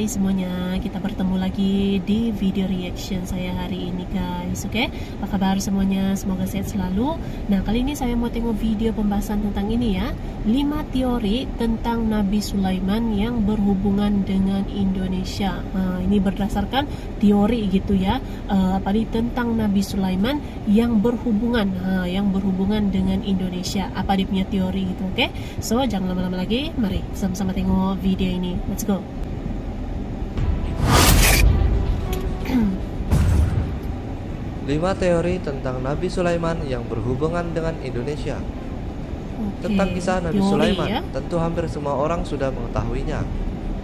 Hai semuanya, kita bertemu lagi di video reaction saya hari ini guys. Oke, apa kabar semuanya? Semoga sehat selalu. Nah, kali ini saya mau tengok video pembahasan tentang ini ya, 5 teori tentang Nabi Sulaiman yang berhubungan dengan Indonesia. Ini berdasarkan teori gitu ya, tentang Nabi Sulaiman yang berhubungan dengan Indonesia. Apa dia punya teori gitu, oke? So, jangan lama-lama lagi, mari sama-sama tengok video ini. Let's go. 5 teori tentang Nabi Sulaiman yang berhubungan dengan Indonesia. Tentang kisah Nabi Sulaiman, ya? tentu hampir semua orang sudah mengetahuinya.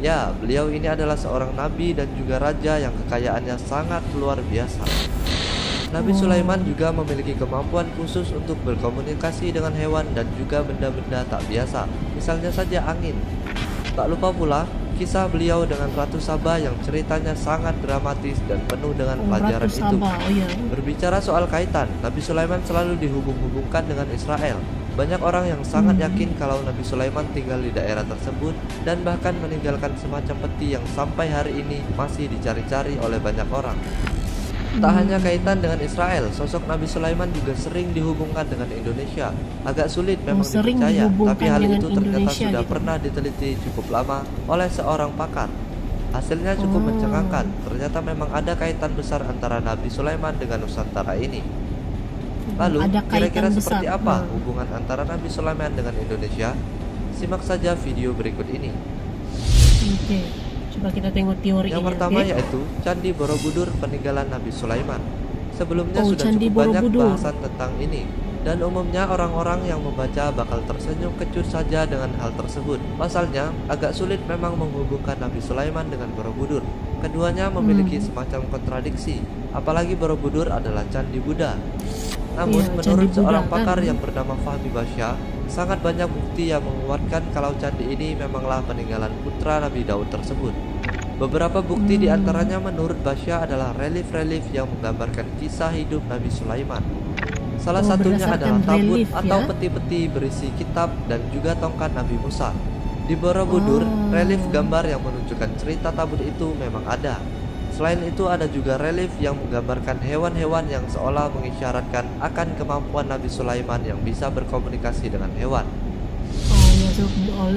Ya, beliau ini adalah seorang nabi dan juga raja yang kekayaannya sangat luar biasa. Nabi Sulaiman juga memiliki kemampuan khusus untuk berkomunikasi dengan hewan dan juga benda-benda tak biasa, misalnya saja angin. Tak lupa pula kisah beliau dengan Ratu Saba yang ceritanya sangat dramatis dan penuh dengan pelajaran itu. Berbicara soal kaitan, Nabi Sulaiman selalu dihubung-hubungkan dengan Israel. Banyak orang yang sangat yakin kalau Nabi Sulaiman tinggal di daerah tersebut dan bahkan meninggalkan semacam peti yang sampai hari ini masih dicari-cari oleh banyak orang. Tak hanya kaitan dengan Israel, sosok Nabi Sulaiman juga sering dihubungkan dengan Indonesia. Agak sulit memang dipercaya, tapi hal itu ternyata sudah pernah diteliti cukup lama oleh seorang pakar. Hasilnya cukup mencengangkan, ternyata memang ada kaitan besar antara Nabi Sulaiman dengan Nusantara ini. Lalu, kira-kira seperti apa hubungan antara Nabi Sulaiman dengan Indonesia? Simak saja video berikut ini. Coba kita tengok teori yang pertama yaitu Candi Borobudur peninggalan Nabi Sulaiman. Sebelumnya sudah cukup banyak bahasan tentang ini, dan umumnya orang-orang yang membaca bakal tersenyum kecut saja dengan hal tersebut. Pasalnya, agak sulit memang menghubungkan Nabi Sulaiman dengan Borobudur. Keduanya memiliki semacam kontradiksi, apalagi Borobudur adalah Candi Buddha. Namun, menurut seorang pakar yang bernama Fahmi Basya, sangat banyak bukti yang menguatkan kalau candi ini memanglah peninggalan putra Nabi Daud tersebut. Beberapa bukti diantaranya menurut Basya adalah relief-relief yang menggambarkan kisah hidup Nabi Sulaiman. Salah satunya adalah tabut atau peti-peti berisi kitab dan juga tongkat Nabi Musa. Di Borobudur, relief gambar yang menunjukkan cerita tabut itu memang ada. Selain itu ada juga relief yang menggambarkan hewan-hewan yang seolah mengisyaratkan akan kemampuan Nabi Sulaiman yang bisa berkomunikasi dengan hewan.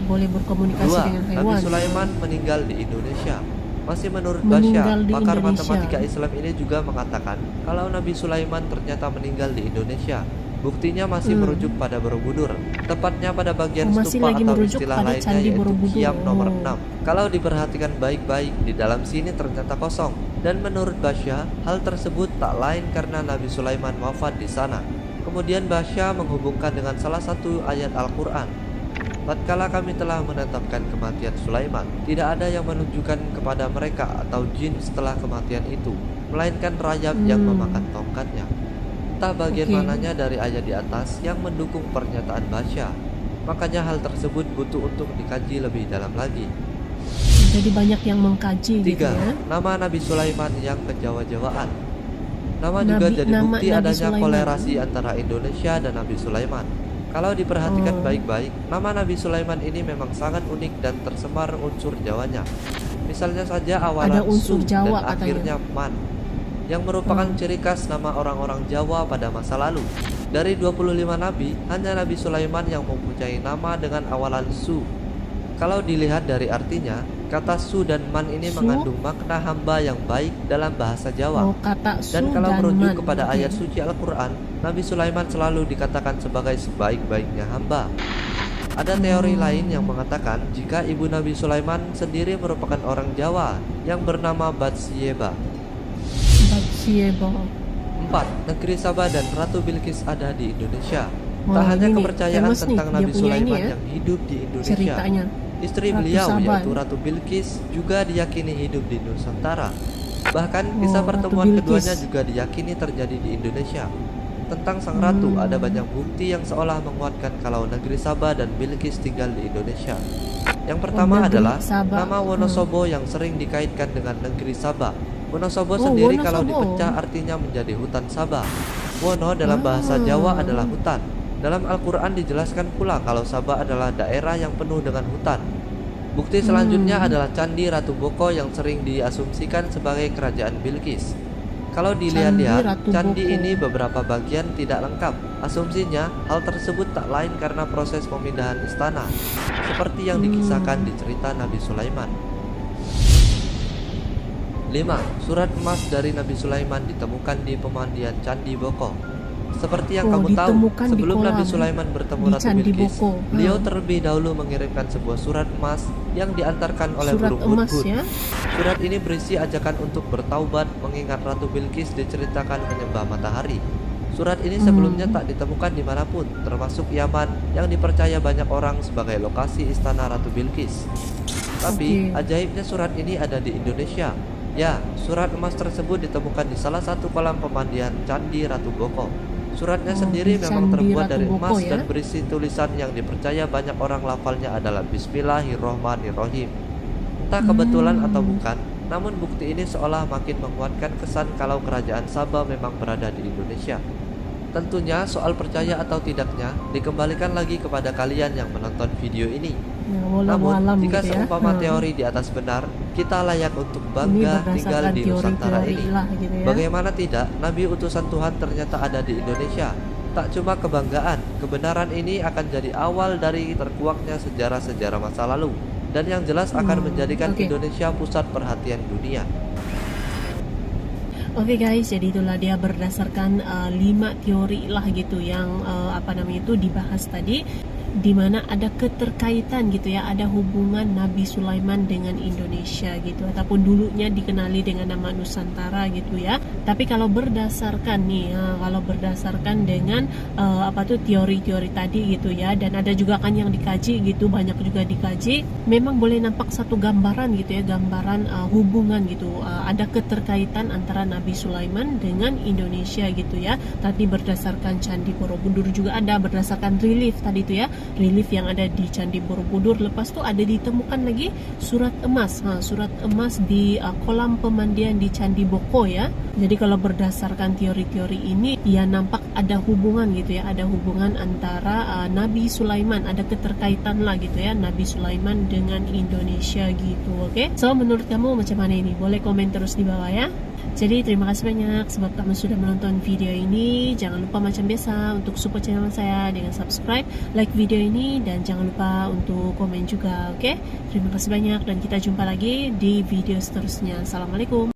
Boleh berkomunikasi dengan hewan. Nabi Sulaiman meninggal di Indonesia. Masih menurut Basya, pakar matematika Islam ini juga mengatakan kalau Nabi Sulaiman ternyata meninggal di Indonesia. Buktinya masih merujuk pada Borobudur, tepatnya pada bagian stupa atau istilah lainnya yaitu Kiam nomor 6. Kalau diperhatikan baik-baik, di dalam sini ternyata kosong. Dan menurut Basya, hal tersebut tak lain karena Nabi Sulaiman wafat di sana. Kemudian Basya menghubungkan dengan salah satu ayat Al-Quran. Tatkala kami telah menetapkan kematian Sulaiman, tidak ada yang menunjukkan kepada mereka atau jin setelah kematian itu, melainkan rayap yang memakan tongkatnya. Entah bagian mananya dari ayat di atas yang mendukung pernyataan Basya. Makanya hal tersebut butuh untuk dikaji lebih dalam lagi. Jadi banyak yang mengkaji. 3. Gitu ya? Nama Nabi Sulaiman yang kejawa-jawaan. Nama juga jadi bukti adanya kolerasi antara Indonesia dan Nabi Sulaiman. Kalau diperhatikan baik-baik, nama Nabi Sulaiman ini memang sangat unik dan tersemar unsur Jawanya. Misalnya saja awalan Su dan akhirnya Man, yang merupakan ciri khas nama orang-orang Jawa pada masa lalu. Dari 25 nabi, hanya Nabi Sulaiman yang mempunyai nama dengan awalan Su. Kalau dilihat dari artinya, kata Su dan Man ini mengandung makna hamba yang baik dalam bahasa Jawa. Dan kalau merujuk kepada ayat suci Al-Quran, Nabi Sulaiman selalu dikatakan sebagai sebaik-baiknya hamba. Ada teori lain yang mengatakan jika ibu Nabi Sulaiman sendiri merupakan orang Jawa yang bernama Batsyeba. 4. Negeri Saba dan Ratu Bilqis ada di Indonesia. Tak hanya kepercayaan tentang Nabi Sulaiman yang hidup di Indonesia, istri beliau yaitu Ratu Bilqis juga diyakini hidup di Nusantara. Bahkan kisah pertemuan keduanya juga diyakini terjadi di Indonesia. Tentang sang ratu ada banyak bukti yang seolah menguatkan kalau negeri Saba dan Bilqis tinggal di Indonesia. Yang pertama adalah nama Wonosobo yang sering dikaitkan dengan negeri Saba. Wonosobo sendiri kalau dipecah artinya menjadi hutan Saba. Wono dalam bahasa Jawa adalah hutan. Dalam Al-Quran dijelaskan pula kalau Saba adalah daerah yang penuh dengan hutan. Bukti selanjutnya adalah Candi Ratu Boko yang sering diasumsikan sebagai kerajaan Bilqis. Kalau dilihat-lihat, Candi Ratu candi Boko. ini beberapa bagian tidak lengkap. Asumsinya, hal tersebut tak lain karena proses pemindahan istana, seperti yang dikisahkan di cerita Nabi Sulaiman. 5. Surat emas dari Nabi Sulaiman ditemukan di pemandian Candi Boko. Seperti yang kamu tahu, ditemukan di sebelum kolam, Nabi Sulaiman bertemu di Ratu Candi Bilqis, Boko. beliau terlebih dahulu mengirimkan sebuah surat emas yang diantarkan oleh Surat burung emas hudhud. ya. Surat ini berisi ajakan untuk bertaubat mengingat Ratu Bilqis diceritakan menyembah matahari. Surat ini sebelumnya tak ditemukan dimanapun, termasuk Yaman yang dipercaya banyak orang sebagai lokasi istana Ratu Bilqis. Tapi ajaibnya surat ini ada di Indonesia. Ya, surat emas tersebut ditemukan di salah satu kolam pemandian Candi Ratu Boko. Suratnya sendiri di memang Candi terbuat Ratu dari Boko emas ya. dan berisi tulisan yang dipercaya banyak orang lafalnya adalah Bismillahirrohmanirrohim. Entah kebetulan atau bukan, namun bukti ini seolah makin menguatkan kesan kalau kerajaan Sabah memang berada di Indonesia. Tentunya soal percaya atau tidaknya dikembalikan lagi kepada kalian yang menonton video ini. Ya, Namun, walau-alam jika gitu ya. seumpama teori di atas benar, kita layak untuk bangga tinggal berdasarkan di Nusantara teori-teori ini. lah gitu ya. Bagaimana tidak, Nabi utusan Tuhan ternyata ada di Indonesia. Tak cuma kebanggaan, kebenaran ini akan jadi awal dari terkuaknya sejarah-sejarah masa lalu, dan yang jelas akan menjadikan Indonesia pusat perhatian dunia. Oke guys, jadi itulah dia berdasarkan 5 teori lah gitu yang dibahas tadi, di mana ada keterkaitan gitu ya, ada hubungan Nabi Sulaiman dengan Indonesia gitu, ataupun dulunya dikenali dengan nama Nusantara gitu ya. Tapi kalau berdasarkan dengan teori-teori tadi gitu ya, dan ada juga kan yang dikaji gitu, banyak juga dikaji, memang boleh nampak satu gambaran gitu ya, gambaran hubungan gitu, ada keterkaitan antara Nabi Sulaiman dengan Indonesia gitu ya. Tadi berdasarkan Candi Borobudur juga ada, berdasarkan relief tadi itu ya, relief yang ada di Candi Borobudur. Lepas itu ada ditemukan lagi surat emas, surat emas di kolam pemandian di Candi Boko ya. Jadi kalau berdasarkan teori-teori ini, ya nampak ada hubungan gitu ya, ada hubungan antara Nabi Sulaiman, ada keterkaitan lah gitu ya, Nabi Sulaiman dengan Indonesia gitu. Oke, so menurut kamu macam mana ini? Boleh komen terus di bawah ya. Jadi terima kasih banyak sebab kamu sudah menonton video ini. Jangan lupa macam biasa untuk support channel saya dengan subscribe, like video ini, dan jangan lupa untuk komen juga. Oke, terima kasih banyak dan kita jumpa lagi di video seterusnya. Assalamualaikum.